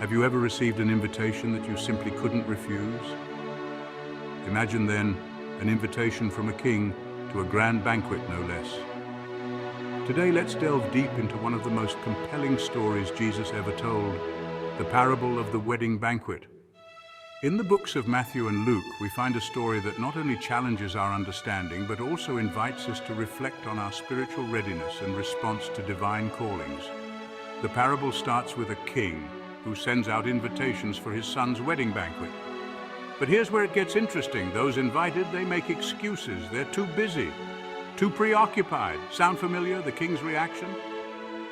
Have you ever received an invitation that you simply couldn't refuse? Imagine then an invitation from a king to a grand banquet, no less. Today, let's delve deep into one of the most compelling stories Jesus ever told, the parable of the wedding banquet. In the books of Matthew and Luke, we find a story that not only challenges our understanding, but also invites us to reflect on our spiritual readiness and response to divine callings. The parable starts with a king who sends out invitations for his son's wedding banquet. But here's where it gets interesting. Those invited, they make excuses. They're too busy, too preoccupied. Sound familiar, the king's reaction?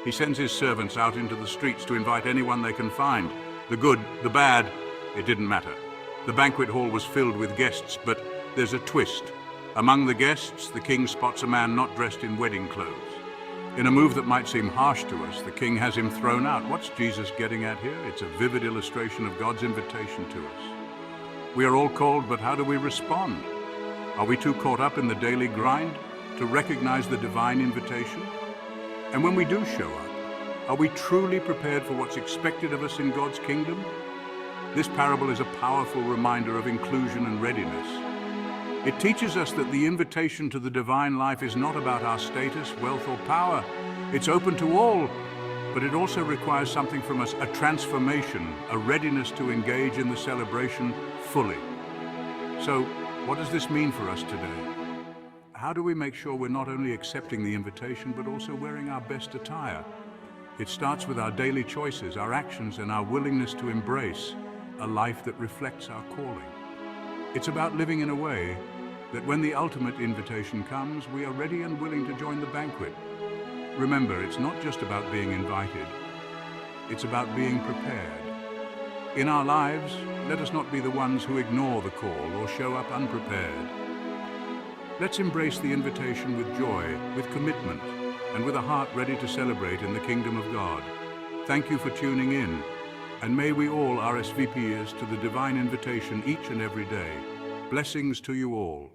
He sends his servants out into the streets to invite anyone they can find. The good, the bad, it didn't matter. The banquet hall was filled with guests, but there's a twist. Among the guests, the king spots a man not dressed in wedding clothes. In a move that might seem harsh to us, the king has him thrown out. What's Jesus getting at here? It's a vivid illustration of God's invitation to us. We are all called, but how do we respond? Are we too caught up in the daily grind to recognize the divine invitation? And when we do show up, are we truly prepared for what's expected of us in God's kingdom? This parable is a powerful reminder of inclusion and readiness. It teaches us that the invitation to the divine life is not about our status, wealth, or power. It's open to all, but it also requires something from us, a transformation, a readiness to engage in the celebration fully. So, what does this mean for us today? How do we make sure we're not only accepting the invitation, but also wearing our best attire? It starts with our daily choices, our actions, and our willingness to embrace a life that reflects our calling. It's about living in a way that when the ultimate invitation comes, we are ready and willing to join the banquet. Remember, it's not just about being invited, it's about being prepared. In our lives, let us not be the ones who ignore the call or show up unprepared. Let's embrace the invitation with joy, with commitment, and with a heart ready to celebrate in the kingdom of God. Thank you for tuning in, and may we all RSVP to the divine invitation each and every day. Blessings to you all.